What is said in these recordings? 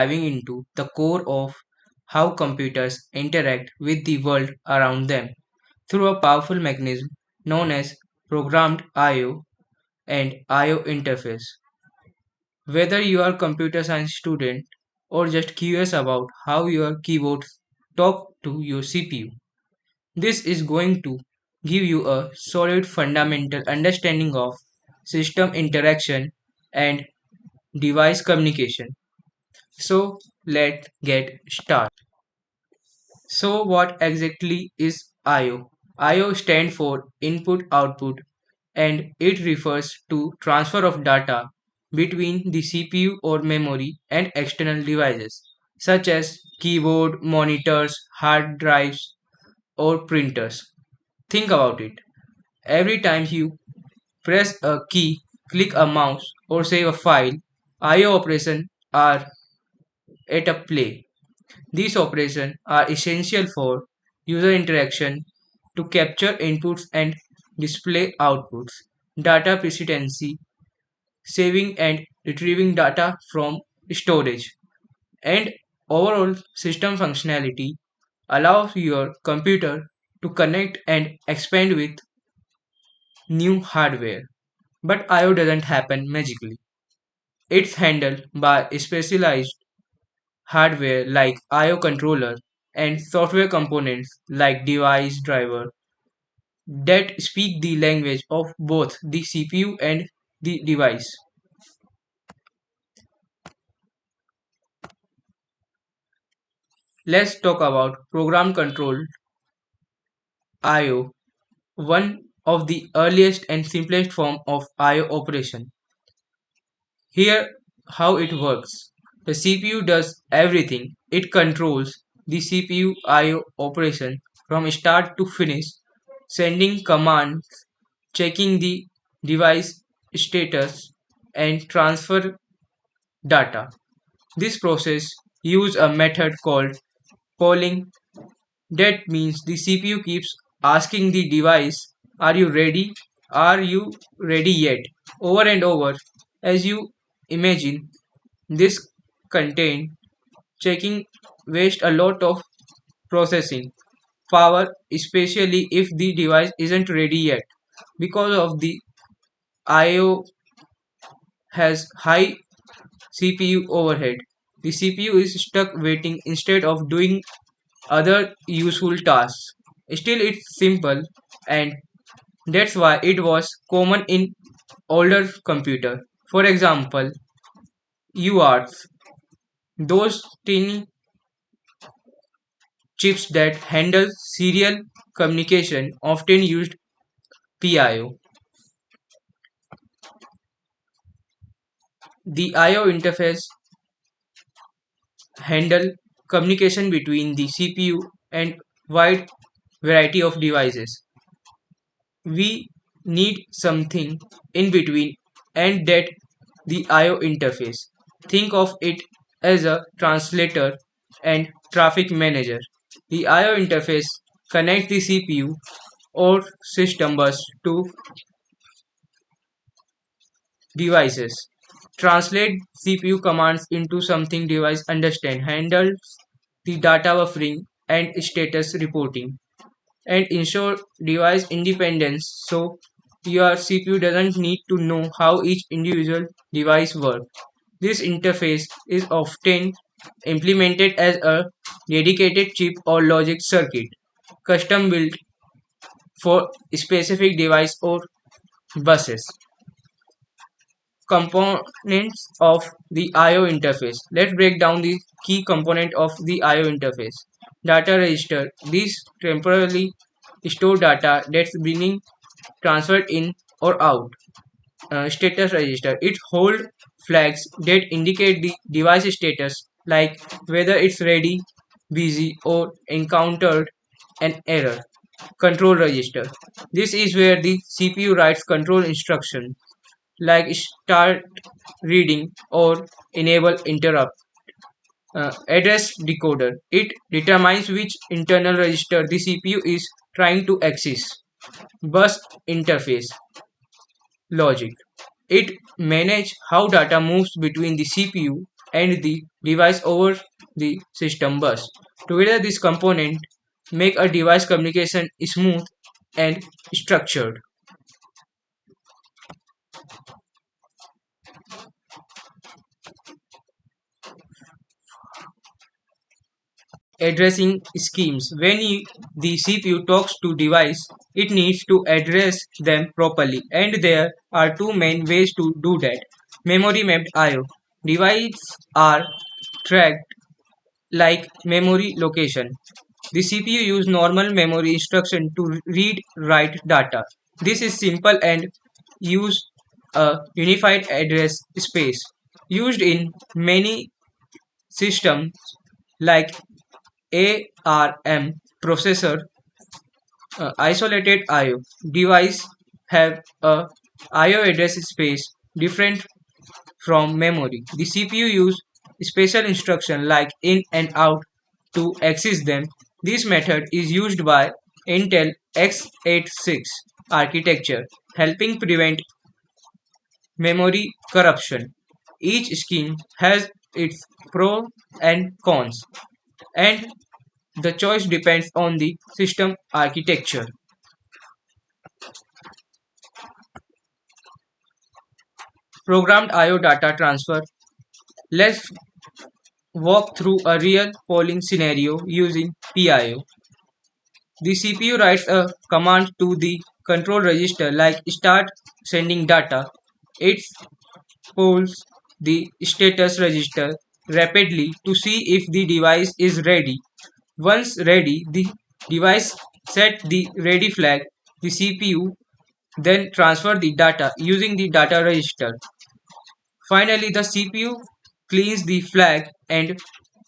diving into the core of how computers interact with the world around them through a powerful mechanism known as programmed I/O and I/O interface. Whether you are a computer science student or just curious about how your keyboards talk to your CPU, this is going to give you a solid fundamental understanding of system interaction and device communication. So let's get started. So what exactly is I/O? I/O stands for input output and it refers to transfer of data between the CPU or memory and external devices such as keyboard, monitors, hard drives or printers. Think about it. Every time you press a key, click a mouse or save a file, I/O operations are at a play. These operations are essential for user interaction to capture inputs and display outputs, data precidency, saving and retrieving data from storage, and overall system functionality allows your computer to connect and expand with new hardware. But I/O doesn't happen magically. It's handled by specialized hardware like I/O controller and software components like device driver that speak the language of both the CPU and the device. Let's talk about program controlled I/O, one of the earliest and simplest form of I/O operation. Here how it works. The CPU does everything. It controls the CPU I/O operation from start to finish, sending commands, checking the device status, and transfer data. This process uses a method called polling. That means the CPU keeps asking the device, "Are you ready? Are you ready yet?" over and over. As you imagine, this contain checking waste a lot of processing power, especially if the device isn't ready yet. Because of the I/O has high CPU overhead, the CPU is stuck waiting instead of doing other useful tasks. Still, it's simple, and that's why it was common in older computer. For example, UARTs, those tiny chips that handle serial communication, often used PIO. The I/O interface handle communication between the CPU and wide variety of devices. We need something in between and that the I/O interface. Think of it as a translator and traffic manager. The I/O interface connects the CPU or system bus to devices. Translate CPU commands into something device understand, handles the data buffering and status reporting, and ensure device independence so your CPU doesn't need to know how each individual device works. This interface is often implemented as a dedicated chip or logic circuit, custom built for specific device or buses. Components of the I/O interface. Let's break down the key component of the I/O interface. Data register. These temporarily store data that's being transferred in or out. Status register. It holds flags that indicate the device status, like whether it's ready, busy, or encountered an error. Control register. This is where the CPU writes control instructions like start reading or enable interrupt. Address decoder. It determines which internal register the CPU is trying to access. Bus interface logic. It manages how data moves between the CPU and the device over the system bus. Together, these components make a device communication smooth and structured. Addressing schemes. The CPU talks to device, it needs to address them properly, and there are two main ways to do that. Memory mapped I/O. Devices are tracked like memory location. The CPU uses normal memory instruction to read write data. This is simple and use a unified address space used in many systems like ARM processor. Isolated I/O device have a I/O address space different from memory. The CPU use special instruction like in and out to access them. This method is used by Intel x86 architecture, helping prevent memory corruption. Each scheme has its pros and cons, and the choice depends on the system architecture. Programmed I/O data transfer. Let's walk through a real polling scenario using PIO. The CPU writes a command to the control register like start sending data. It polls the status register rapidly to see if the device is ready. Once ready, the device set the ready flag. The CPU then transfer the data using the data register. Finally, the CPU cleans the flag and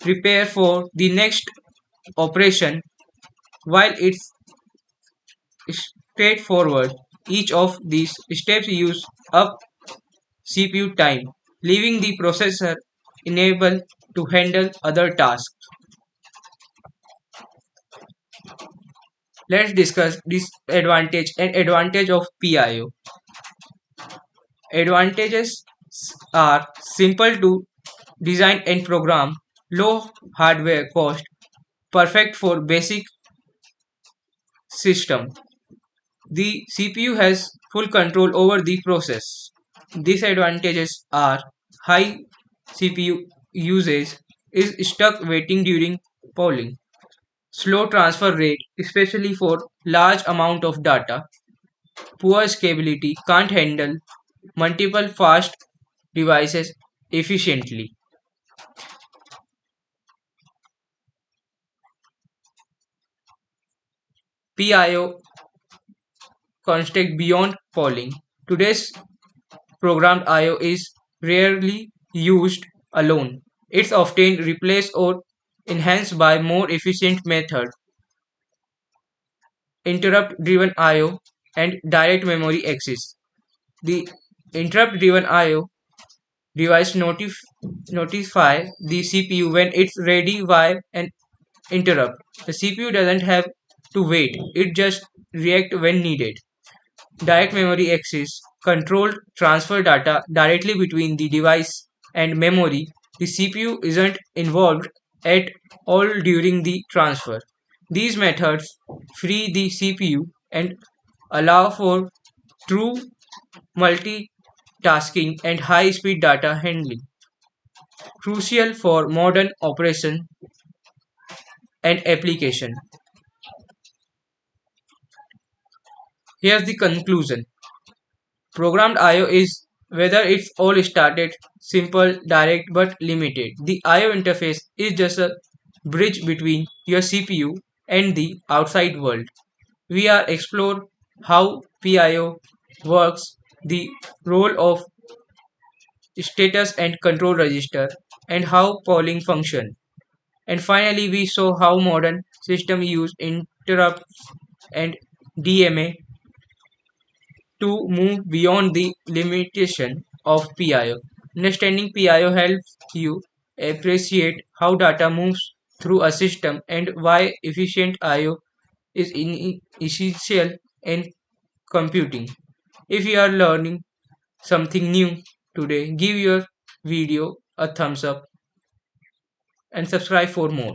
prepare for the next operation. While it's straightforward, each of these steps use up CPU time, leaving the processor unable to handle other tasks. Let's discuss disadvantage and advantage of PIO. Advantages are simple to design and program, low hardware cost, perfect for basic system. The CPU has full control over the process. Disadvantages are high CPU usage is stuck waiting during polling, slow transfer rate especially for large amount of data, poor scalability can't handle multiple fast devices efficiently. PIO construct beyond polling. Today's programmed I/O is rarely used alone. It's often replaced or enhanced by more efficient method, interrupt-driven I/O and direct memory access. The interrupt-driven I/O device notify the CPU when it's ready via an interrupt. The CPU doesn't have to wait; it just react when needed. Direct memory access controlled transfer data directly between the device and memory. The CPU isn't involved at all during the transfer. These methods free the CPU and allow for true multitasking and high-speed data handling, crucial for modern operation and application. Here's the conclusion. Programmed I/O is whether it's all started simple, direct but limited. The I/O interface is just a bridge between your CPU and the outside world. We are explore how PIO works, the role of status and control register, and how polling function. And finally, we saw how modern systems use interrupts and DMA to move beyond the limitation of PIO. Understanding PIO helps you appreciate how data moves through a system and why efficient IO is essential in computing. If you are learning something new today, give your video a thumbs up and subscribe for more.